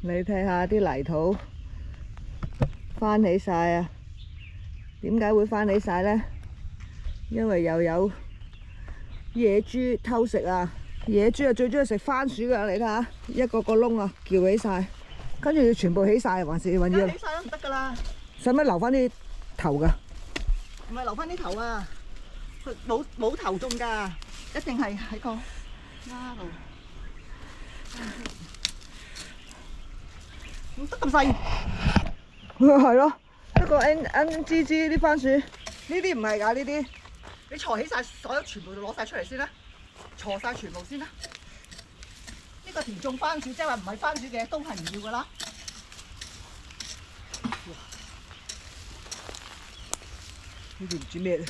你睇下啲泥土翻起晒啊！點解會翻起晒呢？因為又有野豬偷食啊！野豬啊最中意食番薯噶，你睇下一個個窿啊，撬起晒，跟住全部起晒，還是要起晒都唔得噶啦。使唔使留翻啲頭噶？唔係留翻啲頭啊，佢冇頭中㗎，一定係喺個丫度。唔得咁細，係咯，一個 N 支支啲番薯，呢啲唔係㗎，呢啲你鋤起晒所有全部攞晒出嚟先啦，鋤晒全部先啦。呢個田種番薯，即係話唔係番薯嘅都係唔要㗎啦。呢啲唔知咩嚟。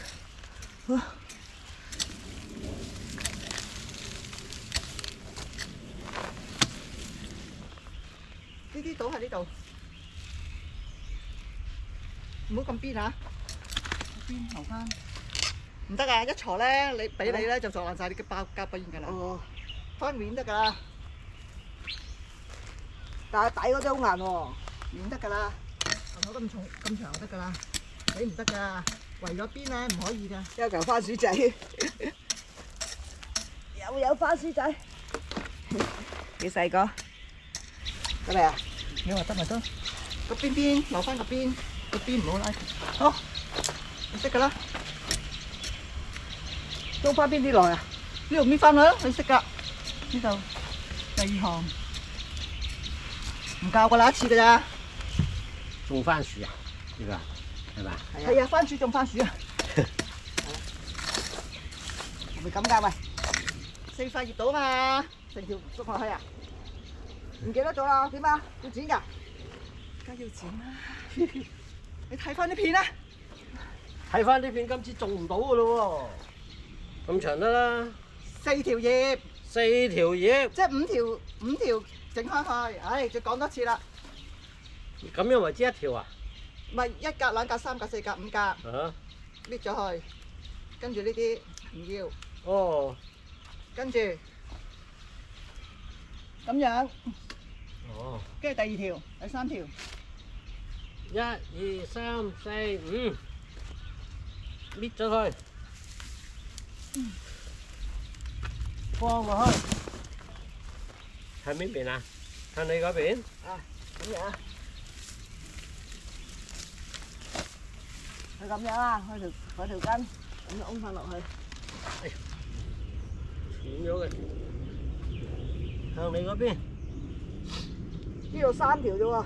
呢啲倒喺呢度，唔好咁邊嚇，邊留翻。唔得啊！一鋤咧，你俾你咧就撞爛晒你嘅包膠邊㗎啦。哦，翻面得㗎啦，但係底嗰啲好硬喎。面得㗎啦，頭咁重咁長就得㗎啦，你唔得㗎，圍咗邊咧唔可以㗎。一嚿番薯仔，又有番薯仔，幾細個？得未啊？你話得咪得，個邊邊留翻個邊，個邊唔好拉。好，你識㗎啦。租翻邊啲來啊？呢度搣翻佢啦，你識㗎。呢度第二行唔夠㗎啦，一次㗎咋。種番薯啊？呢個係嘛？係啊，番薯種番薯啊。係咪咁㗎？喂， 4塊葉到嘛，成條捉落去啊！唔記得咗啦，點啊？要剪㗎？梗要剪啦。你睇翻啲片啦。睇翻呢片今次種唔到㗎咯喎，咁長得啦。 4條葉， 4條葉，即係5條整開佢。唉，再講多次啦。咁樣為之一條啊？咪1格、2格、3格、4格、5格，啊？搣咗佢，跟住呢啲唔要，哦。跟住咁樣，哦。跟住第2條、第3條， 1、2、3、4、5，搣咗佢，放落去。喺邊邊啊？喺你嗰邊？啊，咁樣啊？係咁樣啊？嗰條筋咁樣掹翻落去。斷咗嘅，向你嗰邊。呢度3條啫喎。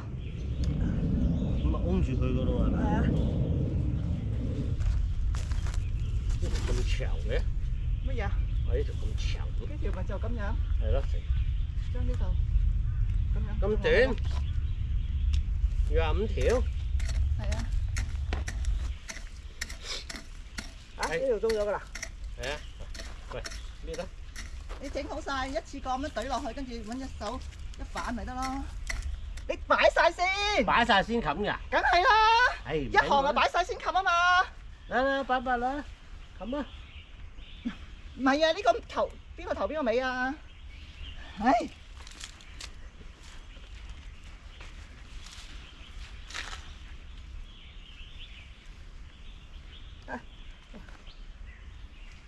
咁啊，擁住佢噶咯喎。係啊。呢條咁長嘅？乜嘢啊？呢條咁長嘅？呢條咪就咁樣，係咯，將呢度咁樣。咁短，25條。係啊。啊，呢條中咗㗎啦。係啊，喂，搣啦。你整好晒，一次過咁樣懟落去，跟住揾隻手一反咪得咯。你擺晒先，擺晒先冚㗎。梗係啦。係。一行啊擺晒先冚啊嘛。啦，擺啦，冚啦。唔係啊，呢個頭邊個頭邊個尾啊？唉。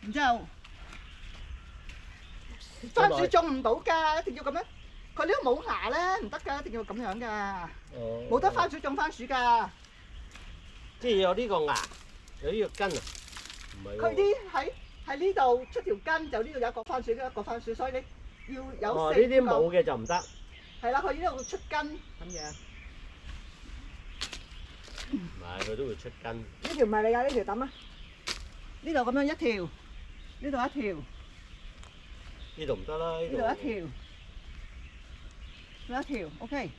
然之後，番薯種唔到㗎，一定要咁樣。佢呢個冇牙咧，唔得㗎，一定要咁樣㗎。哦。冇得番薯種番薯㗎。即係有呢個牙，有呢個根啊？唔係喎。佢啲喺呢度出條根，就呢度有一個番薯，一個番薯，所以你要有哦，四呢啲冇嘅就唔得。係啦，佢呢度出根咁樣。唔係，佢都會出根。呢條唔係你㗎，呢條抌啊！呢度咁樣一條，呢度一條，呢度唔得啦，呢度一條，呢一條 ，OK，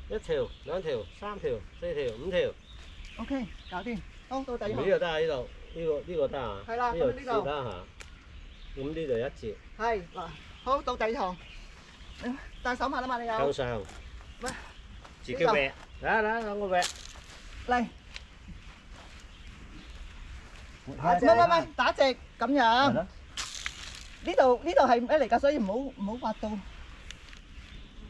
一條、兩條、3條、4條、5條 OK，搞掂。好，到第二行。呢個得啊，呢度呢個得啊。係啦，呢度咁呢度得嚇。咁呢度一節。係嗱，好到第二行。戴手襪啦嘛，你有？向上。喂，自己搲，嚟兩個搲。嚟。唔係，打直咁樣。呢度係咩嚟㗎？所以唔好挖到。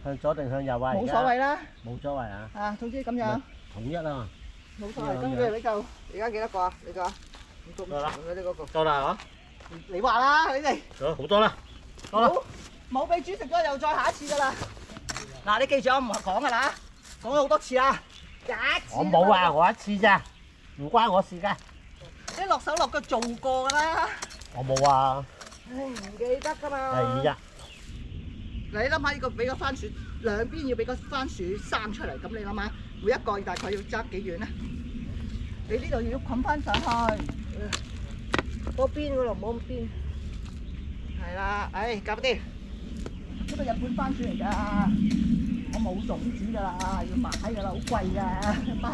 向左定向右啊？冇所謂啦。冇所謂啊！啊，總之咁樣。統一啊嘛。冇所謂，跟住你就而家幾多個啊？你講。夠啦。嗰啲嗰個。夠啦你話啦，你哋。嚇！好多啦。夠啦。冇俾豬食咗，又再下一次㗎啦。嗱，你記住我唔係講㗎啦，講咗好多次啦。一次。我冇啊，我一次咋，唔關我事㗎。你落手落腳做過㗎啦。我冇啊。唉，唔記得㗎嘛。係啊。你諗下呢個俾個番薯兩邊要俾個番薯生出嚟，咁你諗下每一個大概要爭幾遠咧？你呢度要冚翻上去，嗰邊嗰度冇咁邊。係啦，唉，搞掂。呢個日本番薯嚟㗎，我冇種子㗎啦，要買㗎啦，好貴㗎一包。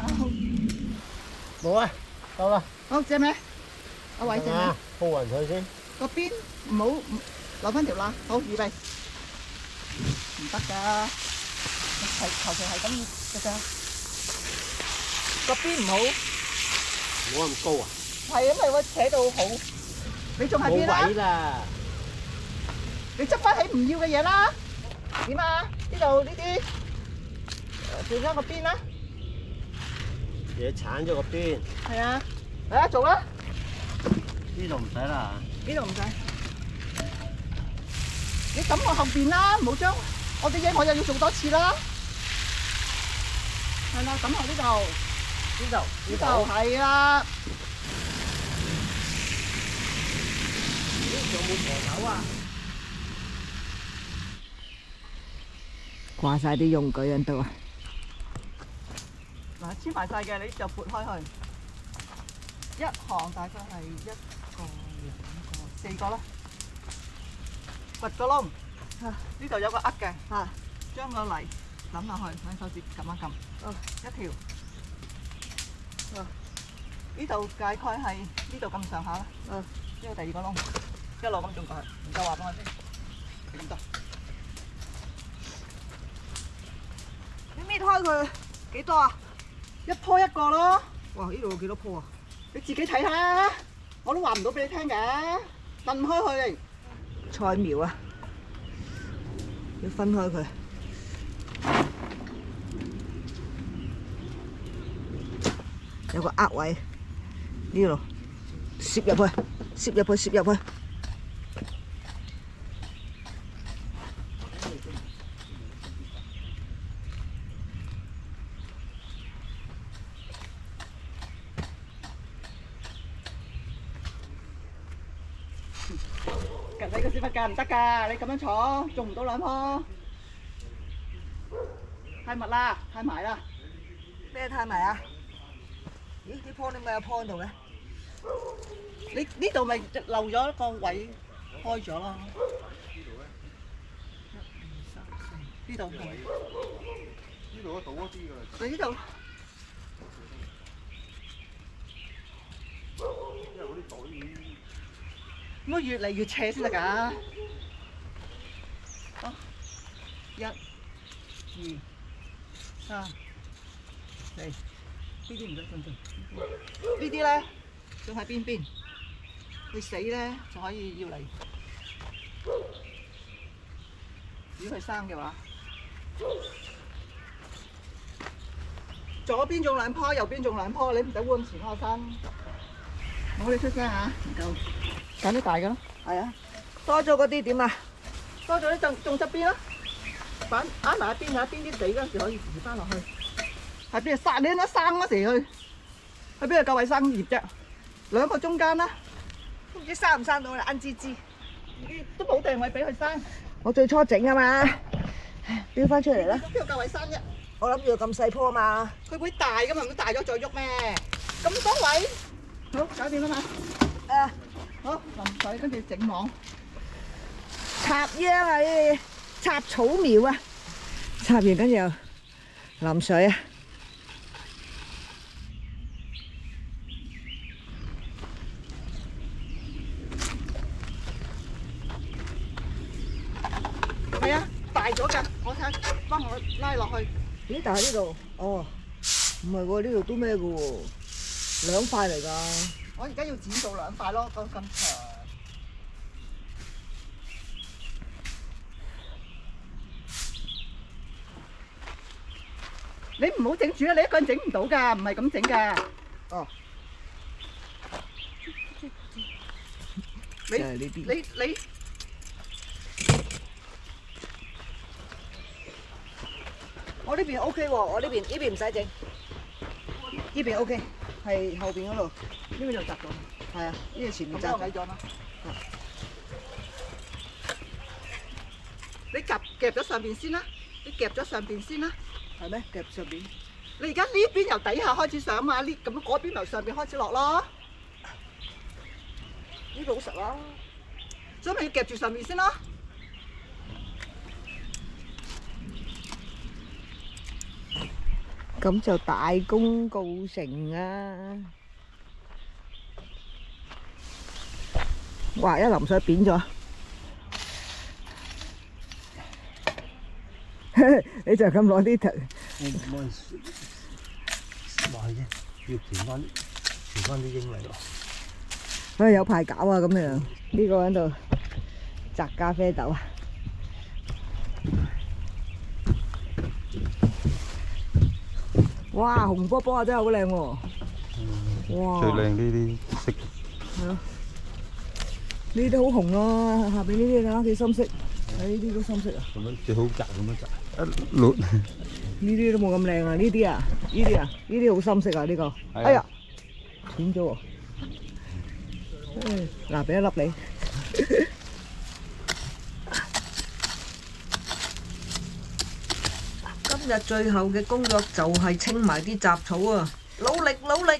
冇啊，夠啦。好，隻咩？阿偉隻咩？鋪勻佢先。個邊唔好留翻條罅，好預備。唔得㗎，求其係咁㗎咋。個邊唔好。冇咁高啊！係因為我扯到好，你仲係邊啦？冇位啦！你執翻起唔要嘅嘢啦。點啊？呢度呢啲，轉翻個邊啦。嘢鏟咗個邊。係啊，嚟啊，做啦。呢度唔使啦。呢度唔使。你抌我後邊啦，唔好將我啲嘢我又要做多次啦。係啦，抌落呢度。呢度係啦。有冇蛇頭啊？掛晒啲用具喺度啊！嗱，黐埋晒嘅，你就撥開去。一行大概係1個、2個、4個啦。掘個窿，呢度有個噏嘅，將個泥揼落去，揾手指撳一撳，一條。呢度大概係呢度咁上下啦。呢個第二個窿，一路咁種過去，唔夠話俾我知。咁多。你搣開佢幾多啊？一棵一個咯。哇！呢度有幾多棵啊？你自己睇下，我都話唔到俾你聽嘅。掟開佢。菜苗啊，要分開佢。有個噏位，呢度攝入去，攝入去，攝入去。你個小佛架唔得㗎，你咁樣坐種唔到兩棵，太密啦，太埋啦。咩太埋啊？咦？啲棵點解有棵喺度嘅？你呢度咪漏咗一個位開咗咯。呢度係。呢度都倒一啲㗎啦。你呢度。因為嗰啲袋已經。咁越嚟越斜先得㗎。好，1、2、3、4，呢啲唔使進進。呢啲咧仲喺邊邊，佢死咧就可以要嚟。如果佢生嘅話，左邊種兩棵，右邊種兩棵，你唔使烏咁前開生。冇你出聲嚇，唔夠。揀啲大嘅咯，係啊，多咗嗰啲點啊？多咗啲種側邊啦，反啱埋一邊啊，邊啲地嗰陣時可以移翻落去。係邊度生？你一生嗰時去邊度夠位生葉啫？兩個中間啦，都唔知生唔生到啦，奀滋滋。都冇定位俾佢生。我最初整啊嘛，標翻出嚟啦。邊度夠位生啫？我諗住咁細棵啊嘛。佢會大㗎嘛，唔會大咗再喐咩？咁多位，好搞掂啦嘛。好淋水，跟住整網。插秧啊！呢啲插草苗啊，插完跟住又淋水啊。係啊，大咗㗎，我睇幫我拉落去。咦？但係呢度，哦，唔係喎，呢度都咩嘅喎，兩塊嚟㗎。我而家要剪到兩塊咯，咁長。你唔好整住啦，你一個人整唔到㗎，唔係咁整㗎。哦，你就係呢啲。你我呢邊 OK 喎，我呢邊唔使整，呢邊 OK，係後邊嗰度，呢個就窒咗，係啊，呢個前面咁就就矮咗啦。你夾咗上邊先啦，你夾咗上邊先啦。係咩？夾上邊。你而家呢邊由底下開始上嘛，呢咁嗰邊由上邊開始落咯。呢個好實啦。所以咪要夾住上面先咯。咁就大功告成啊！哇！一淋水扁咗，你就咁攞啲頭。我唔可以落去啫，要填翻啲英嚟咯。唉，有排搞啊！咁樣呢個喺度摘咖啡豆啊！哇，紅波波啊，真係好靚喎！哇，最靚呢啲色。係咯，呢啲好紅咯，下邊呢啲睇下幾深色，睇呢啲都深色啊！咁樣最好摘咁樣摘，一擸。呢啲都冇咁靚啊！呢啲啊，呢啲啊，呢啲好深色啊！呢個，哎呀，斷咗喎！嗱，俾一粒你。今日最後嘅工作就係清埋啲雜草啊！努力努力！